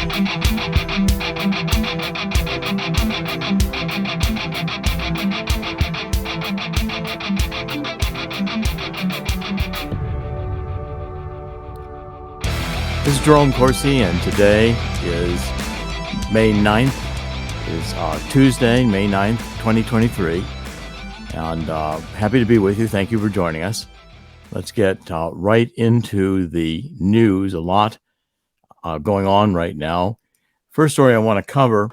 This is Jerome Corsi, and today is May 9th. It's Tuesday, May 9th, 2023. And happy to be with you. Thank you for joining us. Let's get right into the news. A lot going on right now. First story I want to cover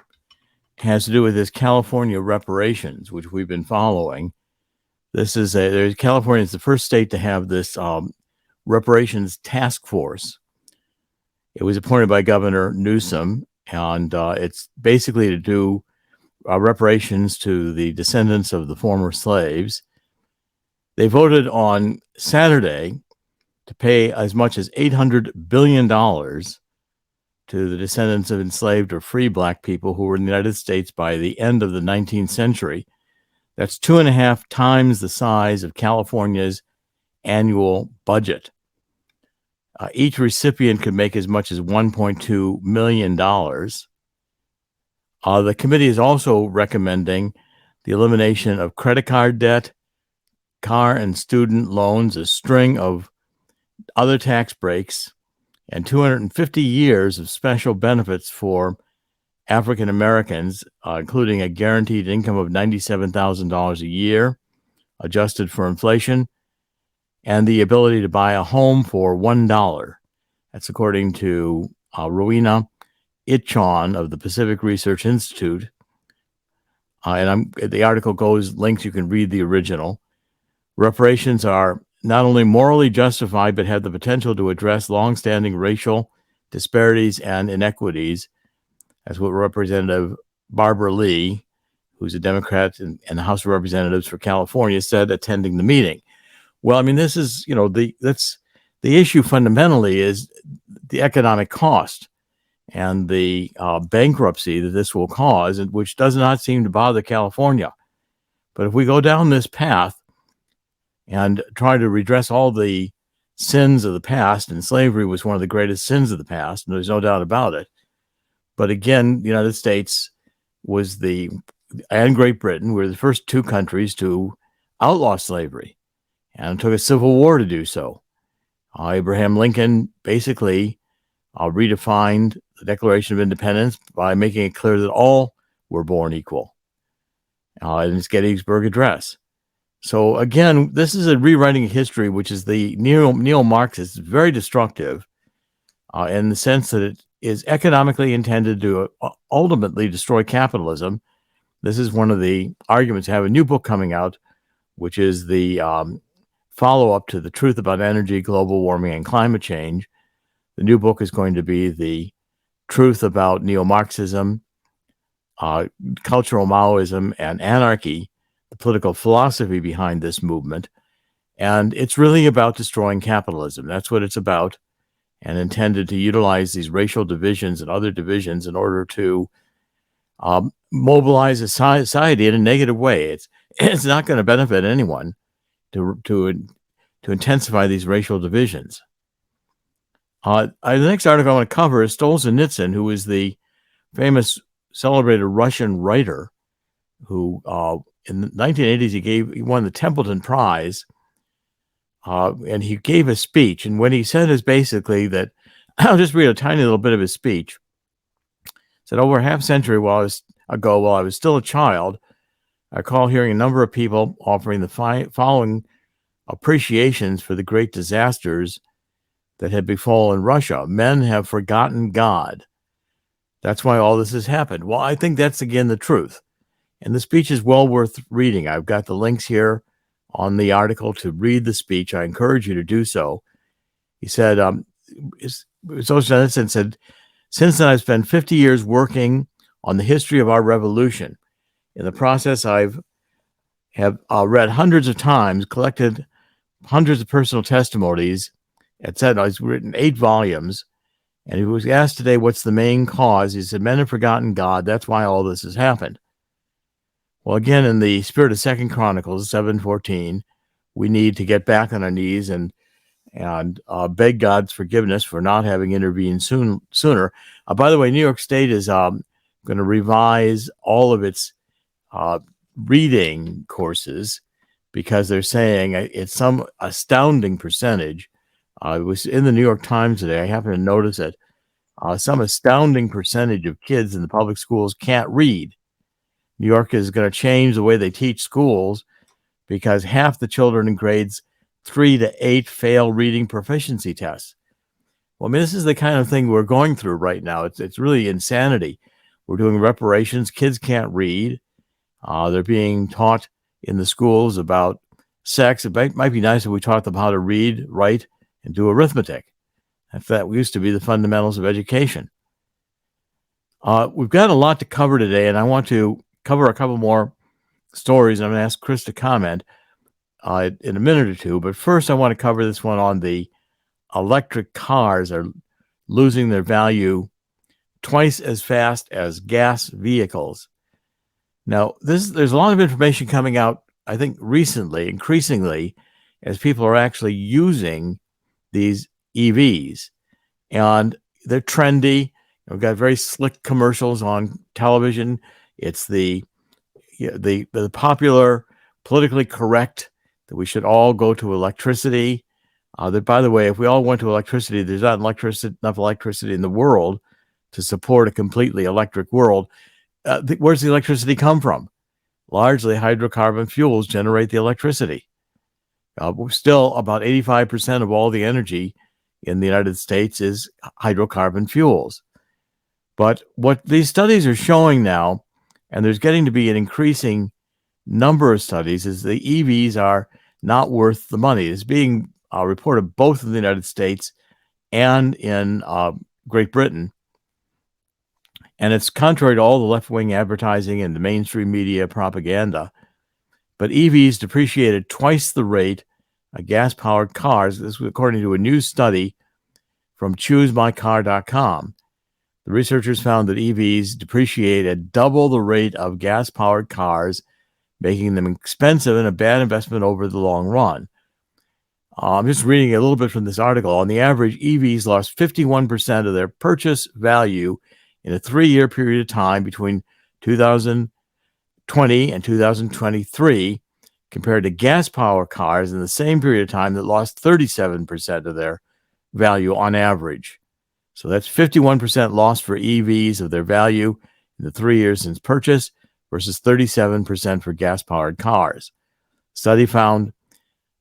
has to do with this California reparations, which we've been following. California is the first state to have this reparations task force. It was appointed by Governor Newsom, and it's basically to do reparations to the descendants of the former slaves. They voted on Saturday to pay as much as $800 billion to the descendants of enslaved or free Black people who were in the United States by the end of the 19th century. That's 2.5 times the size of California's annual budget. Each recipient could make as much as $1.2 million. The committee is also recommending the elimination of credit card debt, car and student loans, a string of other tax breaks, and 250 years of special benefits for African Americans, including a guaranteed income of $97,000 a year, adjusted for inflation, and the ability to buy a home for $1. That's according to Rowena Itchon of the Pacific Research Institute. The article links, you can read the original. Reparations are not only morally justified, but have the potential to address longstanding racial disparities and inequities. That's what Representative Barbara Lee, who's a Democrat in the House of Representatives for California, said attending the meeting. Well, I mean, this is, the issue fundamentally is the economic cost and the bankruptcy that this will cause, which does not seem to bother California. But if we go down this path and try to redress all the sins of the past, and slavery was one of the greatest sins of the past, and there's no doubt about it. But again, the United States and Great Britain were the first two countries to outlaw slavery. And it took a civil war to do so. Abraham Lincoln basically redefined the Declaration of Independence by making it clear that all were born equal in his Gettysburg Address. So again, this is a rewriting of history, which is the neo-Marxist, very destructive in the sense that it is economically intended to ultimately destroy capitalism. This is one of the arguments. I have a new book coming out, which is the follow-up to The Truth About Energy, Global Warming, and Climate Change. The new book is going to be The Truth About Neo-Marxism, Cultural Maoism, and Anarchy, the political philosophy behind this movement. And it's really about destroying capitalism. That's what it's about, and intended to utilize these racial divisions and other divisions in order to mobilize a society in a negative way. It's not going to benefit anyone to intensify these racial divisions. The next article I want to cover is Solzhenitsyn, who is the famous, celebrated Russian writer who, in the 1980s, he won the Templeton Prize, and he gave a speech. And what he said is basically that, I'll just read a tiny little bit of his speech. He said, over a half century ago, while I was still a child, I recall hearing a number of people offering the following appreciations for the great disasters that had befallen Russia. Men have forgotten God. That's why all this has happened. Well, I think that's, again, the truth. And the speech is well worth reading. I've got the links here on the article to read the speech. I encourage you to do so. He said, Solzhenitsyn said, since then I've spent 50 years working on the history of our revolution. In the process, have read hundreds of times, collected hundreds of personal testimonies, etc. He's written 8 volumes, and he was asked today, what's the main cause? He said, men have forgotten God. That's why all this has happened. Well, again, in the spirit of 2 Chronicles 7:14, we need to get back on our knees and and beg God's forgiveness for not having intervened sooner. By the way, New York State is going to revise all of its reading courses because they're saying it's some astounding percentage. It was in the New York Times today. I happened to notice it. Some astounding percentage of kids in the public schools can't read. New York is going to change the way they teach schools because half the children in grades 3 to 8 fail reading proficiency tests. Well, I mean, this is the kind of thing we're going through right now. It's really insanity. We're doing reparations. Kids can't read. They're being taught in the schools about sex. It might be nice if we taught them how to read, write, and do arithmetic. If that used to be the fundamentals of education. We've got a lot to cover today, and I want to cover a couple more stories. I'm going to ask Chris to comment in a minute or two. But first, I want to cover this one on the electric cars are losing their value twice as fast as gas vehicles. Now, there's a lot of information coming out, I think, recently, increasingly, as people are actually using these EVs. And they're trendy. We've got very slick commercials on television. It's the popular, politically correct that we should all go to electricity. That, by the way, if we all went to electricity, there's not enough electricity in the world to support a completely electric world. Where's the electricity come from? Largely hydrocarbon fuels generate the electricity. Still, about 85% of all the energy in the United States is hydrocarbon fuels. But what these studies are showing now, and there's getting to be an increasing number of studies, is the EVs are not worth the money. It's being reported both in the United States and in Great Britain. And it's contrary to all the left-wing advertising and the mainstream media propaganda. But EVs depreciated twice the rate of gas-powered cars. This was according to a new study from ChooseMyCar.com. The researchers found that EVs depreciate at double the rate of gas-powered cars, making them expensive and a bad investment over the long run. I'm just reading a little bit from this article. On the average, EVs lost 51% of their purchase value in a 3-year period of time between 2020 and 2023, compared to gas-powered cars in the same period of time that lost 37% of their value on average. So that's 51% loss for EVs of their value in the 3 years since purchase versus 37% for gas-powered cars. Study found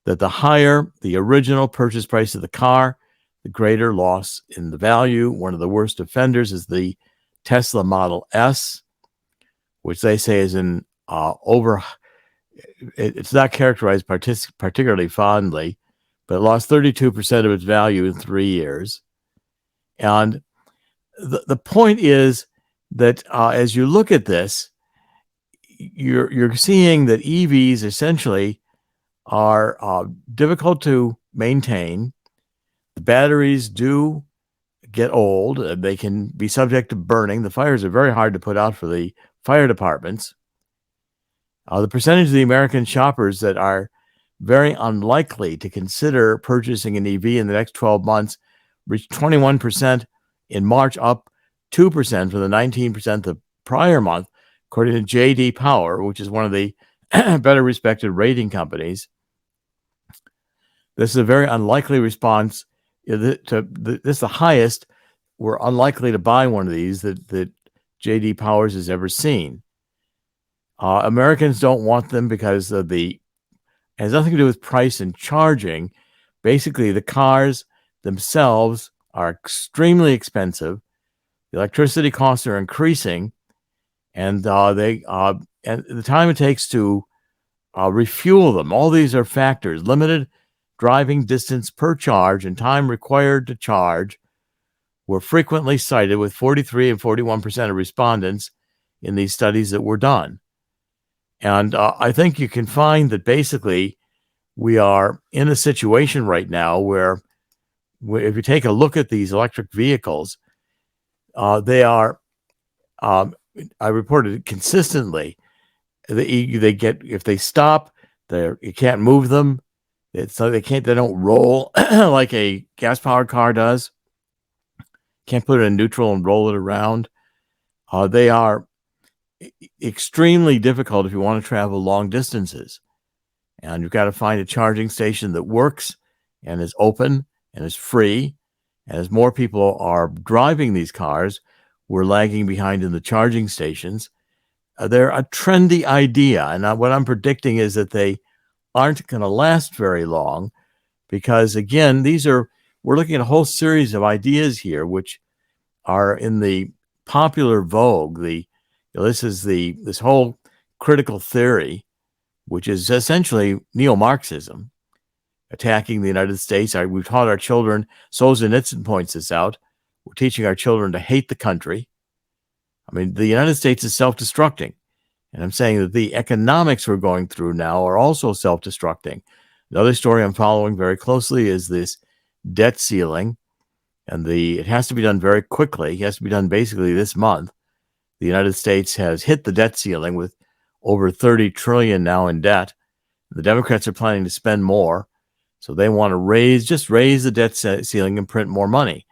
that the higher the original purchase price of the car, the greater loss in the value. One of the worst offenders is the Tesla Model S, which they say is it's not characterized particularly fondly, but it lost 32% of its value in 3 years. And the point is that as you look at this, you're seeing that EVs essentially are difficult to maintain. The batteries do get old. They can be subject to burning. The fires are very hard to put out for the fire departments. The percentage of the American shoppers that are very unlikely to consider purchasing an EV in the next 12 months reached 21% in March, up 2% from the 19% the prior month, according to J.D. Power, which is one of the better respected rating companies. This is a very unlikely response. This is the highest we're unlikely to buy one of these that J.D. Powers has ever seen. Americans don't want them because of it has nothing to do with price and charging. Basically, the cars themselves are extremely expensive. The electricity costs are increasing, and the time it takes to refuel them. All these are factors. Limited driving distance per charge and time required to charge were frequently cited, with 43 and 41% of respondents in these studies that were done. And I think you can find that basically we are in a situation right now where if you take a look at these electric vehicles, they are, I reported consistently, they get, if they stop, you can't move them. So they don't roll like a gas powered car does. Can't put it in neutral and roll it around. They are extremely difficult if you want to travel long distances. And you've got to find a charging station that works and is open and is free. And as more people are driving these cars, we're lagging behind in the charging stations. They're a trendy idea. And what I'm predicting is that they aren't going to last very long because, again, we're looking at a whole series of ideas here which are in the popular vogue. This whole critical theory, which is essentially neo-Marxism, attacking the United States. We've taught our children, Solzhenitsyn points this out, we're teaching our children to hate the country. I mean, the United States is self-destructing. And I'm saying that the economics we're going through now are also self-destructing. Another story I'm following very closely is this debt ceiling. And it has to be done very quickly. It has to be done basically this month. The United States has hit the debt ceiling with over 30 trillion now in debt. The Democrats are planning to spend more. So they want to raise the debt ceiling and print more money.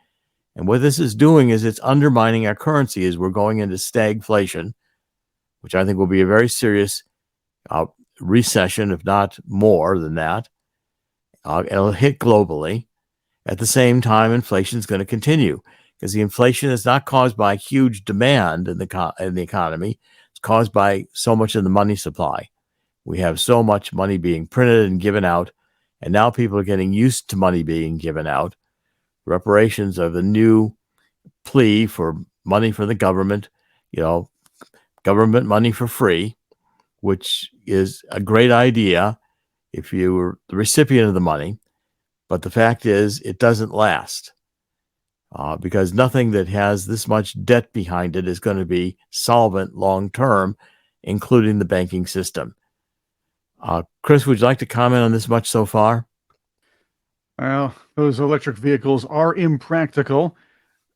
And what this is doing is it's undermining our currency as we're going into stagflation, which I think will be a very serious recession, if not more than that. It'll hit globally. At the same time, inflation is going to continue because the inflation is not caused by huge demand in the economy. It's caused by so much of the money supply. We have so much money being printed and given out, and now people are getting used to money being given out. Reparations are the new plea for money for the government, government money for free, which is a great idea if you were the recipient of the money. But the fact is, it doesn't last because nothing that has this much debt behind it is going to be solvent long term, including the banking system. Chris, would you like to comment on this much so far? Well, those electric vehicles are impractical.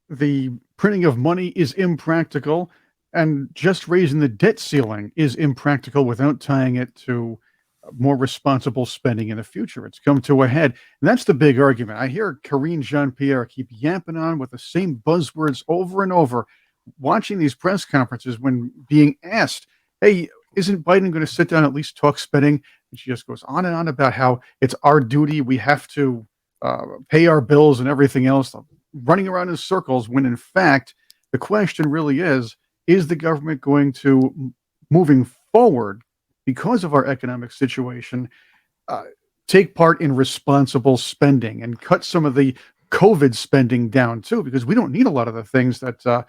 The printing of money is impractical. And just raising the debt ceiling is impractical without tying it to more responsible spending in the future. It's come to a head. And that's the big argument. I hear Karine Jean-Pierre keep yapping on with the same buzzwords over and over, watching these press conferences when being asked, hey, isn't Biden going to sit down and at least talk spending? And she just goes on and on about how it's our duty. We have to pay our bills and everything else, running around in circles when in fact, the question really is the government going to, moving forward, because of our economic situation, take part in responsible spending and cut some of the COVID spending down too, because we don't need a lot of the things that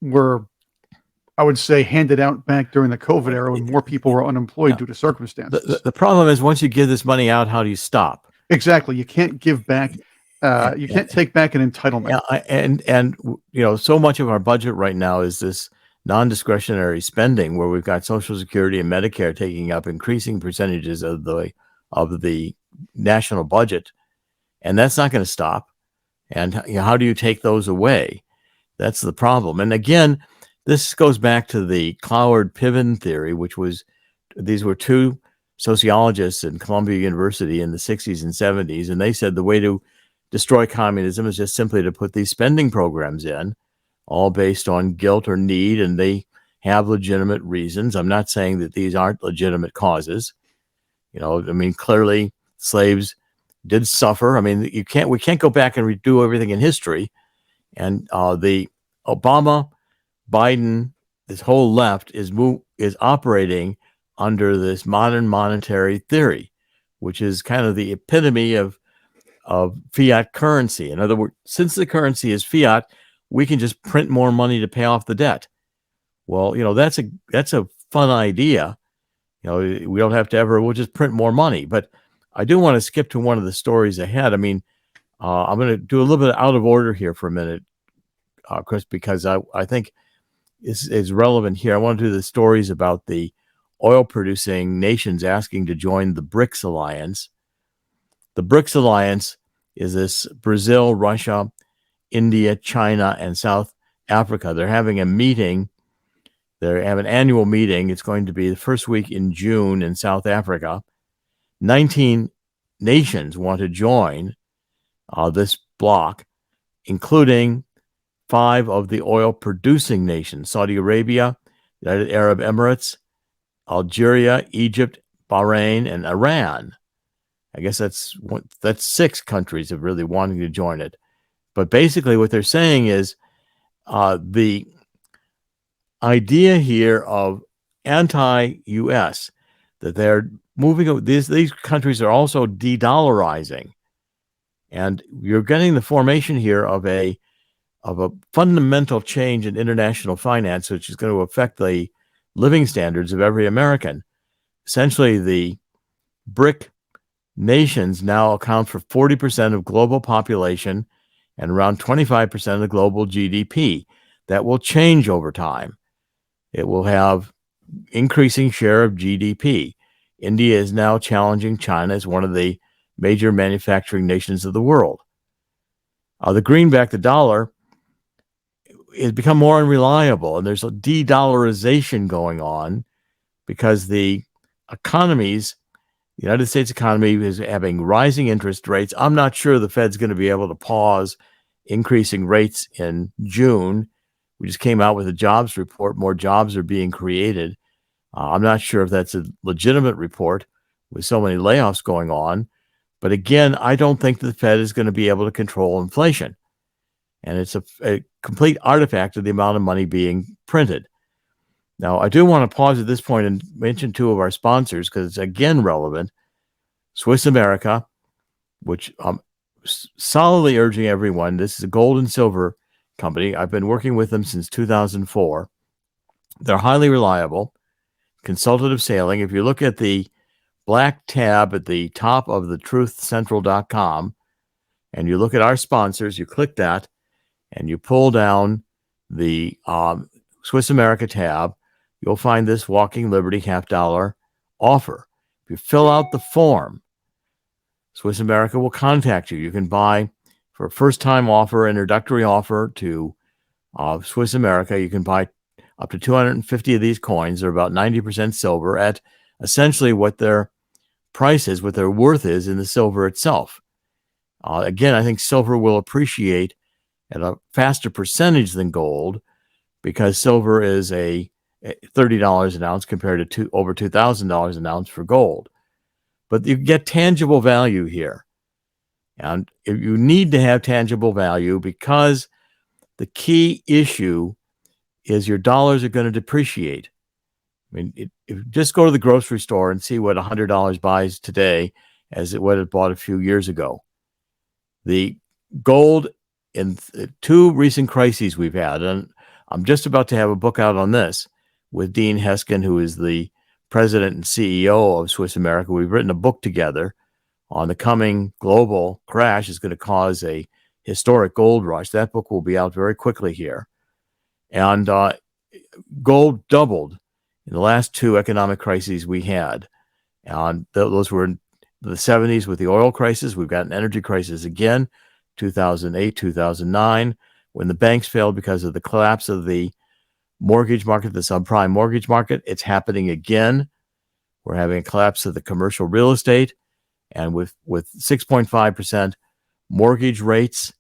were, I would say, handed out back during the COVID era when more people were unemployed due to circumstances. The problem is once you give this money out, how do you stop? Exactly. You can't give back. You can't take back an entitlement. And so much of our budget right now is this non-discretionary spending where we've got Social Security and Medicare taking up increasing percentages of the national budget. And that's not going to stop. And how do you take those away? That's the problem. And again, this goes back to the Cloward-Piven theory, these were two sociologists in Columbia University in the 60s and 70s. And they said the way to destroy communism is just simply to put these spending programs in, all based on guilt or need, and they have legitimate reasons. I'm not saying that these aren't legitimate causes. Clearly slaves did suffer. We can't go back and redo everything in history. And the Obama, Biden, this whole left is operating under this modern monetary theory, which is kind of the epitome of fiat currency. In other words, since the currency is fiat, we can just print more money to pay off the debt. Well, that's a fun idea. We don't have to we'll just print more money. But I do want to skip to one of the stories ahead. I'm going to do a little bit out of order here for a minute, Chris, because I think this is relevant here. I want to do the stories about the oil-producing nations asking to join the BRICS alliance. The BRICS alliance is this Brazil, Russia, India, China, and South Africa. They're having a meeting. They have an annual meeting. It's going to be the first week in June in South Africa. 19 nations want to join this bloc, including 5 of the oil-producing nations: Saudi Arabia, United Arab Emirates, Algeria, Egypt, Bahrain, and Iran. I guess that's 6 countries that really wanting to join it. But basically what they're saying is the idea here of anti-U.S., that they're moving, these countries are also de-dollarizing. And you're getting the formation here of a fundamental change in international finance, which is going to affect the living standards of every American. Essentially, the BRIC nations now account for 40% of global population and around 25% of the global GDP. That will change over time. It will have increasing share of GDP. India is now challenging China as one of the major manufacturing nations of the world. The greenback, the dollar, has become more unreliable, and there's a de-dollarization going on because the economies, the United States economy, is having rising interest rates. I'm not sure the Fed's going to be able to pause increasing rates in June. We just came out with a jobs report. More jobs are being created. I'm not sure if that's a legitimate report with so many layoffs going on. But again, I don't think the Fed is going to be able to control inflation. And it's a complete artifact of the amount of money being printed. Now, I do want to pause at this point and mention 2 of our sponsors because it's again relevant. Swiss America, which I'm solidly urging everyone. This is a gold and silver company. I've been working with them since 2004. They're highly reliable, consultative sailing. If you look at the black tab at the top of the truthcentral.com and you look at our sponsors, you click that and you pull down the Swiss America tab, you'll find this Walking Liberty $50 offer. If you fill out the form, Swiss America will contact you. You can buy for a first-time offer, introductory offer to Swiss America. You can buy up to 250 of these coins. They're about 90% silver at essentially what their price is, what their worth is in the silver itself. Again, I think silver will appreciate at a faster percentage than gold because silver is a $30 an ounce compared to over $2,000 an ounce for gold. But you get tangible value here. And you need to have tangible value because the key issue is your dollars are going to depreciate. I mean, if you just go to the grocery store and see what $100 buys today as what it bought a few years ago. The gold in 2 recent crises we've had, and I'm just about to have a book out on this with Dean Heskin, who is the president and CEO of Swiss America. We've written a book together on the coming global crash is going to cause a historic gold rush. That book will be out very quickly here. And gold doubled in the last 2 economic crises we had. And those were in the 70s with the oil crisis. We've got an energy crisis again, 2008, 2009, when the banks failed because of the collapse of the mortgage market, the subprime mortgage market. It's happening again. We're having a collapse of the commercial real estate. And with 6.5% mortgage rates,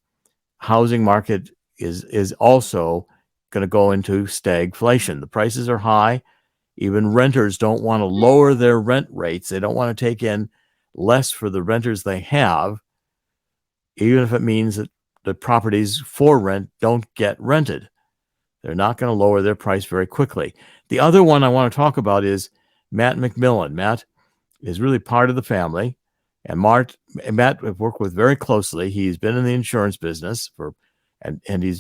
housing market is also going to go into stagflation. The prices are high. Even renters don't want to lower their rent rates. They don't want to take in less for the renters they have, even if it means that the properties for rent don't get rented. They're not going to lower their price very quickly. The other one I want to talk about is Matt McMillan. Matt is really part of the family. And Matt I've worked with very closely. He's been in the insurance business and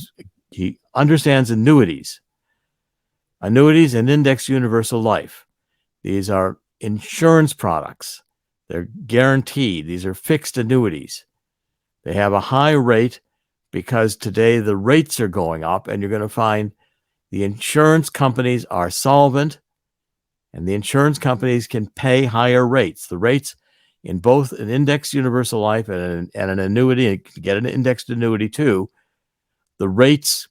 he understands annuities and indexed universal life. These are insurance products. They're guaranteed. These are fixed annuities. They have a high rate because today the rates are going up, and you're going to find the insurance companies are solvent, and the insurance companies can pay higher rates. The rates in both an indexed universal life and an annuity, and you can get an indexed annuity too, the rates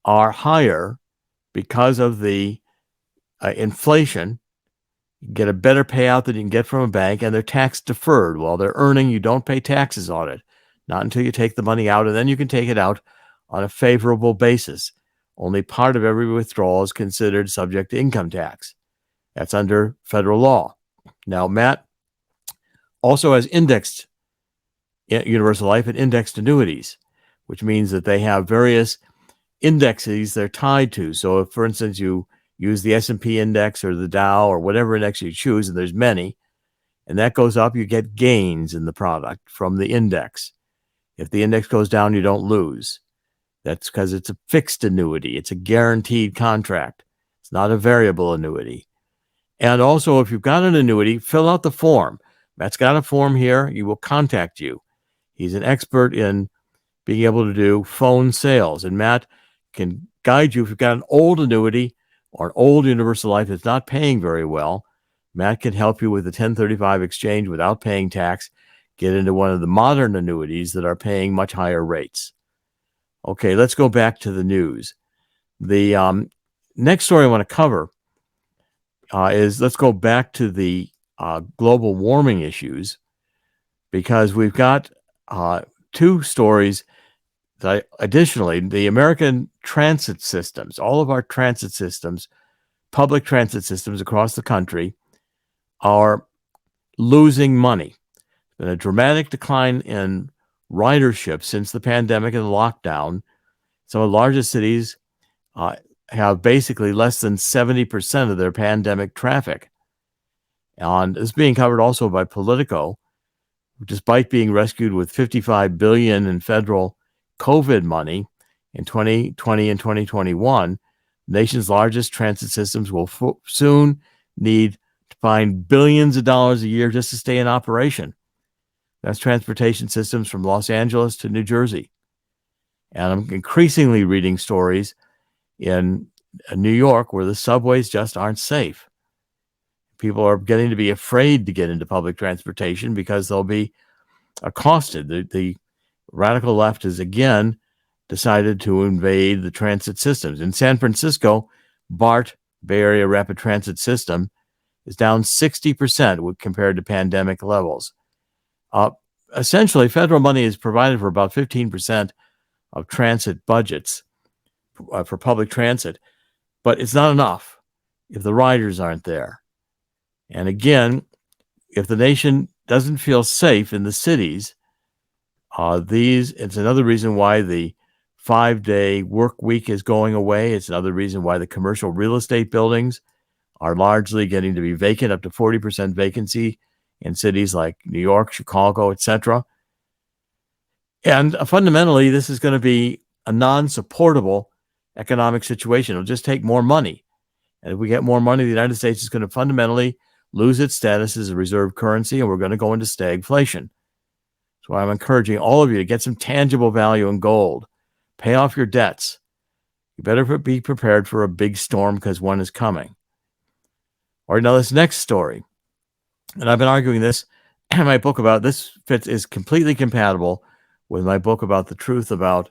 are higher because of the inflation You get a better payout than you can get from a bank, and they're tax deferred. While they're earning, you don't pay taxes on it. Not until you take the money out, and then you can take it out on a favorable basis. Only part of every withdrawal is considered subject to income tax. That's under federal law. Now, Matt also has indexed universal life and indexed annuities, which means that they have various indexes they're tied to. So if, for instance, you use the S&P index or the Dow or whatever index you choose, and there's many, and that goes up, you get gains in the product from the index. If the index goes down, you don't lose. That's because it's a fixed annuity. It's a guaranteed contract. It's not a variable annuity. And also, if you've got an annuity, fill out the form. Matt's got a form here. He will contact you. He's an expert in being able to do phone sales. And Matt can guide you if you've got an old annuity or an old universal life that's not paying very well. Matt can help you with the 1035 exchange without paying tax, get into one of the modern annuities that are paying much higher rates. Okay, let's go back to the news. The next story I want to cover is, let's go back to the global warming issues, because we've got two stories. Additionally, the American transit systems, all of our transit systems, public transit systems across the country, are losing money. There's been a dramatic decline in ridership since the pandemic and the lockdown. Some of the largest cities have basically less than 70% of their pandemic traffic. And this is being covered also by Politico. Despite being rescued with $55 billion in federal COVID money in 2020 and 2021, the nation's largest transit systems will soon need to find billions of dollars a year just to stay in operation. That's transportation systems from Los Angeles to New Jersey. And I'm increasingly reading stories in New York where the subways just aren't safe. People are getting to be afraid to get into public transportation because they'll be accosted. The radical left has again decided to invade the transit systems. In San Francisco, BART, Bay Area Rapid Transit System, is down 60% compared to pandemic levels. Essentially, federal money is provided for about 15% of transit budgets for public transit, but it's not enough if the riders aren't there. And again, if the nation doesn't feel safe in the cities, it's another reason why the 5-day work week is going away. It's another reason why the commercial real estate buildings are largely getting to be vacant, up to 40% vacancy in cities like New York, Chicago, etc. And fundamentally, this is going to be a non-supportable economic situation. It'll just take more money. And if we get more money, the United States is going to fundamentally lose its status as a reserve currency, and we're going to go into stagflation. So I'm encouraging all of you to get some tangible value in gold. Pay off your debts. You better be prepared for a big storm, because one is coming. All right, now this next story, and I've been arguing this in my book about this, is completely compatible with my book about the truth about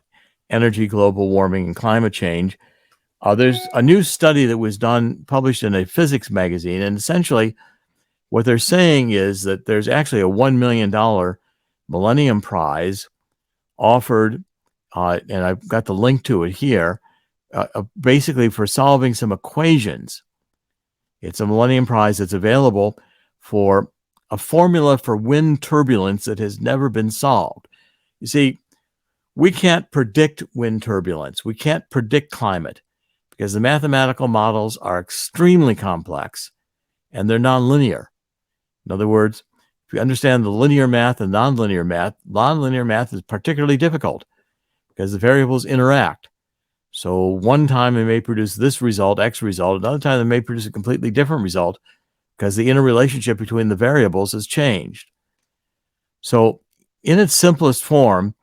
energy, global warming, and climate change. There's a new study that was published in a physics magazine, and essentially what they're saying is that there's actually a $1 million Millennium Prize offered, and I've got the link to it here, basically for solving some equations. It's a Millennium Prize that's available for a formula for wind turbulence that has never been solved. You see, we can't predict wind turbulence. We can't predict climate because the mathematical models are extremely complex and they're nonlinear. In other words, if you understand the linear math and nonlinear math is particularly difficult because the variables interact. So one time they may produce this result, X result. Another time they may produce a completely different result because the interrelationship between the variables has changed. So in its simplest form,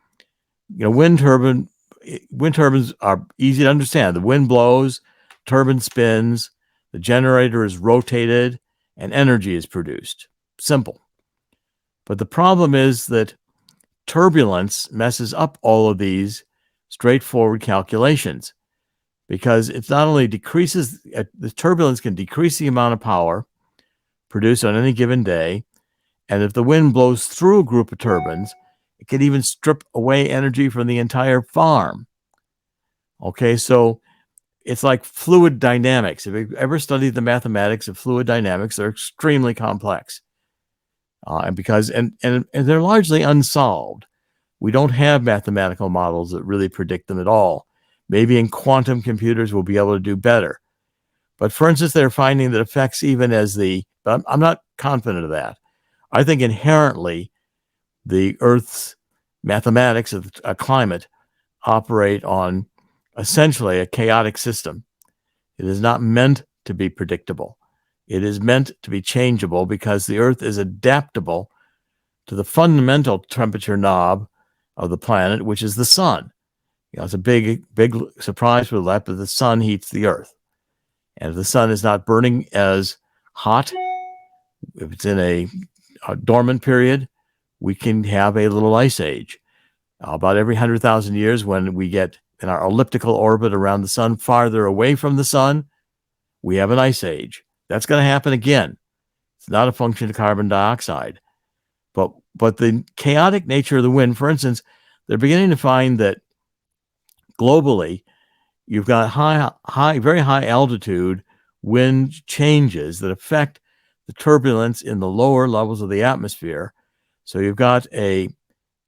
wind turbines are easy to understand. The wind blows, turbine spins, the generator is rotated, and energy is produced. Simple. But the problem is that turbulence messes up all of these straightforward calculations, because it's not only the turbulence can decrease the amount of power produced on any given day. And if the wind blows through a group of turbines, it can even strip away energy from the entire farm. Okay, so it's like fluid dynamics. If you've ever studied the mathematics of fluid dynamics, they're extremely complex. And they're largely unsolved. We don't have mathematical models that really predict them at all. Maybe in quantum computers we'll be able to do better. But for instance, they're finding that effects even as but I'm not confident of that. I think inherently the Earth's mathematics of a climate operate on essentially a chaotic system. It is not meant to be predictable. It is meant to be changeable because the Earth is adaptable to the fundamental temperature knob of the planet, which is the sun. It's a big surprise for that, but the sun heats the Earth. And if the sun is not burning as hot, if it's in a dormant period, we can have a little ice age. About every 100,000 years, when we get in our elliptical orbit around the sun farther away from the sun, we have an ice age. That's going to happen again. It's not a function of carbon dioxide. But the chaotic nature of the wind, for instance, they're beginning to find that globally, you've got very high altitude wind changes that affect the turbulence in the lower levels of the atmosphere. So you've got a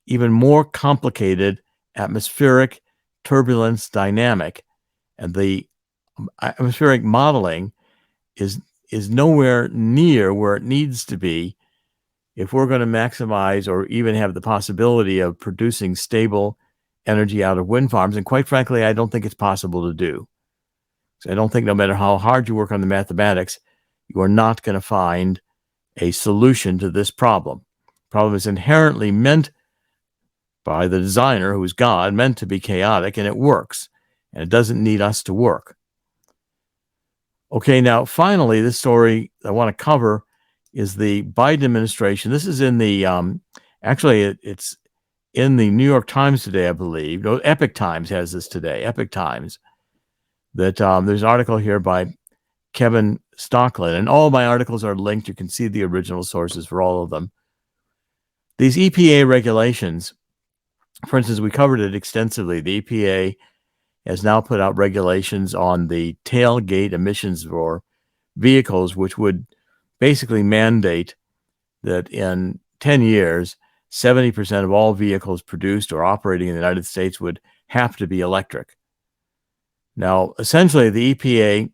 even more complicated atmospheric turbulence dynamic, and the atmospheric modeling is nowhere near where it needs to be if we're going to maximize or even have the possibility of producing stable energy out of wind farms. And quite frankly, I don't think it's possible to do. So I don't think no matter how hard you work on the mathematics, you are not going to find a solution to this problem. The problem is inherently meant by the designer, who's God, meant to be chaotic, and it works. And it doesn't need us to work. Okay, now finally, this story I want to cover is the Biden administration. This is in the, it's in the New York Times today, I believe. No, Epic Times has this today, Epic Times. That there's an article here by Kevin Stocklin, and all my articles are linked. You can see the original sources for all of them. These EPA regulations, for instance, we covered it extensively. The EPA has now put out regulations on the tailgate emissions for vehicles, which would basically mandate that in 10 years, 70% of all vehicles produced or operating in the United States would have to be electric. Now, essentially, the EPA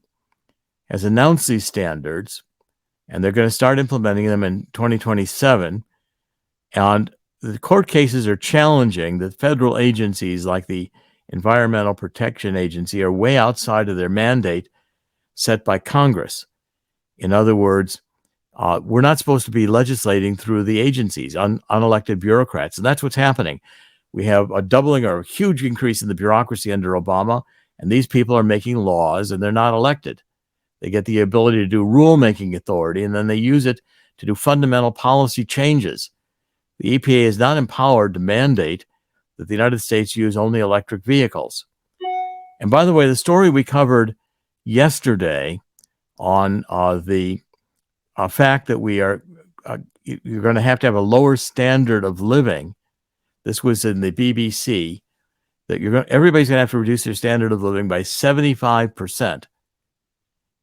has announced these standards, and they're going to start implementing them in 2027. And the court cases are challenging that federal agencies like the Environmental Protection Agency are way outside of their mandate set by Congress. In other words, we're not supposed to be legislating through the agencies, unelected bureaucrats. And that's what's happening. We have a doubling or a huge increase in the bureaucracy under Obama, and these people are making laws, and they're not elected. They get the ability to do rulemaking authority, and then they use it to do fundamental policy changes. The EPA is not empowered to mandate that the United States use only electric vehicles. And by the way, the story we covered yesterday on the fact that you're going to have a lower standard of living. This was in the BBC, that everybody's going to have to reduce their standard of living by 75%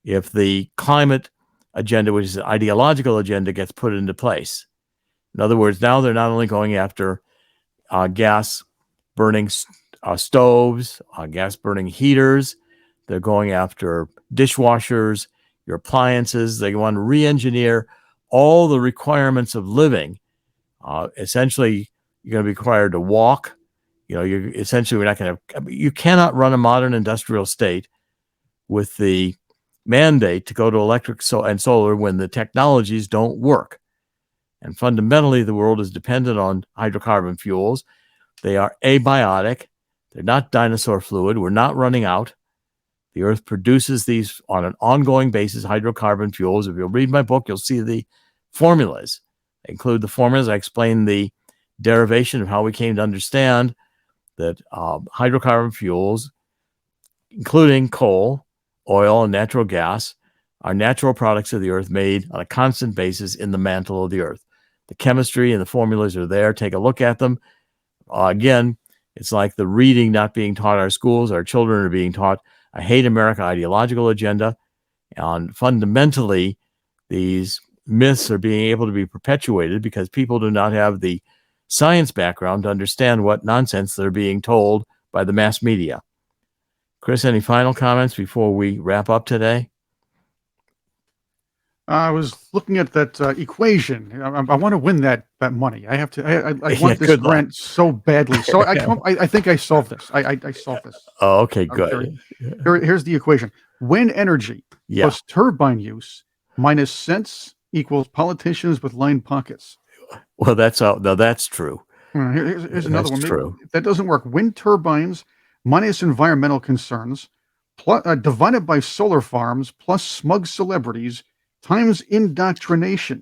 if the climate agenda, which is an ideological agenda, gets put into place. In other words, now they're not only going after gas burning stoves, gas burning heaters, they're going after dishwashers, your appliances. They want to re-engineer all the requirements of living. Essentially, you're going to be required to walk. We're not going to. You cannot run a modern industrial state with the mandate to go to electric and solar when the technologies don't work. And fundamentally, the world is dependent on hydrocarbon fuels. They are abiotic. They're not dinosaur fluid. We're not running out. The Earth produces these on an ongoing basis, hydrocarbon fuels. If you'll read my book, you'll see the formulas. I include the formulas. I explain the derivation of how we came to understand that hydrocarbon fuels, including coal, oil, and natural gas, are natural products of the earth made on a constant basis in the mantle of the earth. The chemistry and the formulas are there. Take a look at them. Again, it's like the reading not being taught in our schools. Our children are being taught a hate America ideological agenda. And fundamentally, these myths are being able to be perpetuated because people do not have the science background to understand what nonsense they're being told by the mass media. Chris, any final comments before we wrap up today? I was looking at that equation. I want to win that money. I have to. I want this grant so badly. So I think I solved this. I solved this. Oh, okay, good. Here's the equation: wind energy plus turbine use minus cents equals politicians with lined pockets. Well, that's true. Here's another one. True. That doesn't work. Wind turbines minus environmental concerns, divided by solar farms plus smug celebrities times indoctrination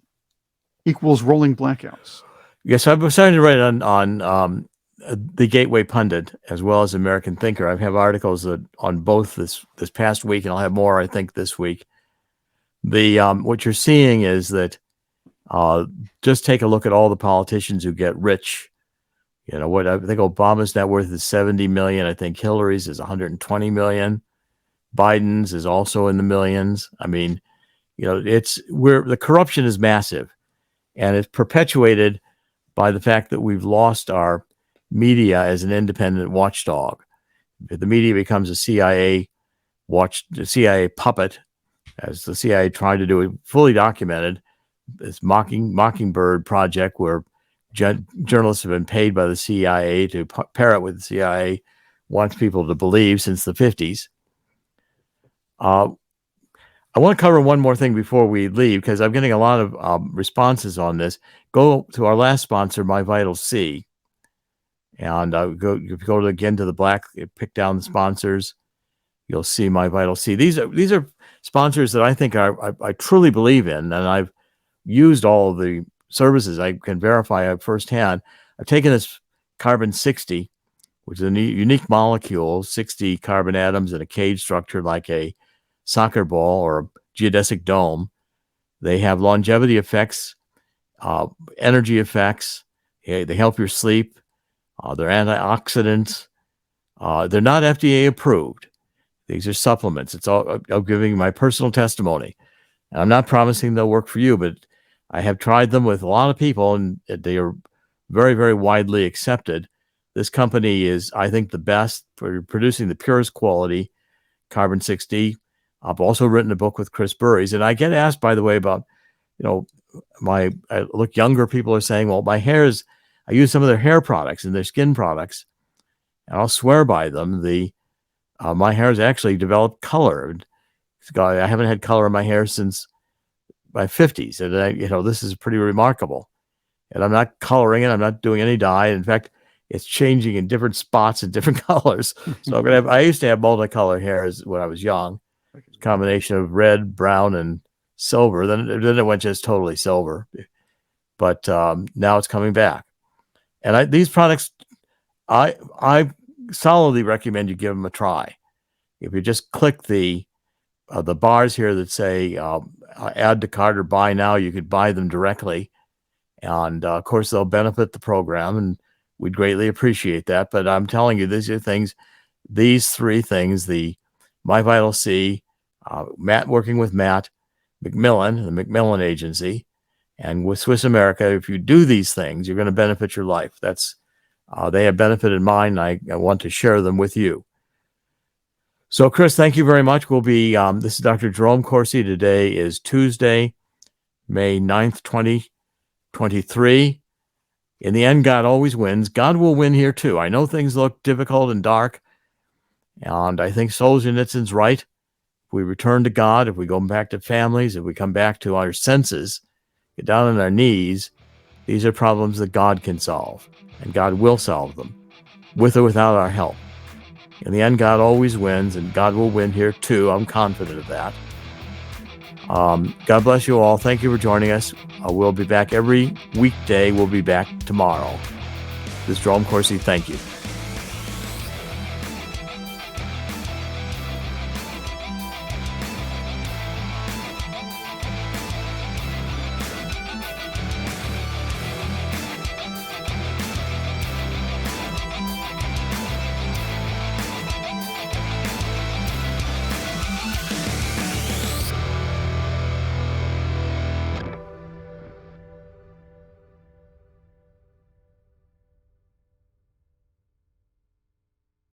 equals rolling blackouts. Yes, I've been starting to write on the Gateway Pundit as well as American Thinker. I have articles on both this past week, and I'll have more, I think, this week. What you're seeing is that just take a look at all the politicians who get rich. You know what? I think Obama's net worth is $70 million. I think Hillary's is $120 million. Biden's is also in the millions. I mean, you know, the corruption is massive, and it's perpetuated by the fact that we've lost our media as an independent watchdog. The media becomes a CIA puppet, as the CIA tried to do it, fully documented. This Mockingbird project where journalists have been paid by the CIA to parrot what the CIA wants people to believe since the 50s. I want to cover one more thing before we leave, because I'm getting a lot of responses on this. Go to our last sponsor, My Vital C, and go again to the black. Pick down the sponsors. You'll see My Vital C. These are sponsors that I think I truly believe in, and I've used all of the services. I can verify firsthand. I've taken this carbon 60, which is a unique molecule, 60 carbon atoms in a cage structure like a soccer ball or a geodesic dome. They have longevity effects, energy effects. They help your sleep. They're antioxidants. They're not FDA approved. These are supplements. It's all I'm giving my personal testimony. And I'm not promising they'll work for you, but I have tried them with a lot of people, and they are very, very widely accepted. This company is, I think, the best for producing the purest quality carbon 60. I've also written a book with Chris Burries, and I get asked, by the way, about, I look younger. People are saying, well, I use some of their hair products and their skin products, and I'll swear by them. My hair has actually developed color. I haven't had color in my hair since my 50s, and this is pretty remarkable. And I'm not coloring it. I'm not doing any dye. In fact, it's changing in different spots and different colors. So I used to have multicolor hair when I was young. Combination of red, brown, and silver. Then it went just totally silver. But now it's coming back. And these products, I solidly recommend you give them a try. If you just click the bars here that say add to cart or buy now, you could buy them directly. And of course, they'll benefit the program, and we'd greatly appreciate that. But I'm telling you, these three things, the My Vital C, working with Matt McMillan, the McMillan Agency, and with Swiss America, if you do these things, you're going to benefit your life. They have benefited mine, and I want to share them with you. So, Chris, thank you very much. This is Dr. Jerome Corsi. Today is Tuesday, May 9th, 2023. In the end, God always wins. God will win here too. I know things look difficult and dark, and I think Solzhenitsyn's right. If we return to God, if we go back to families, if we come back to our senses, get down on our knees, these are problems that God can solve, and God will solve them, with or without our help. In the end, God always wins, and God will win here too. I'm confident of that. God bless you all. Thank you for joining us. We'll be back every weekday. We'll be back tomorrow. This is Jerome Corsi. Thank you.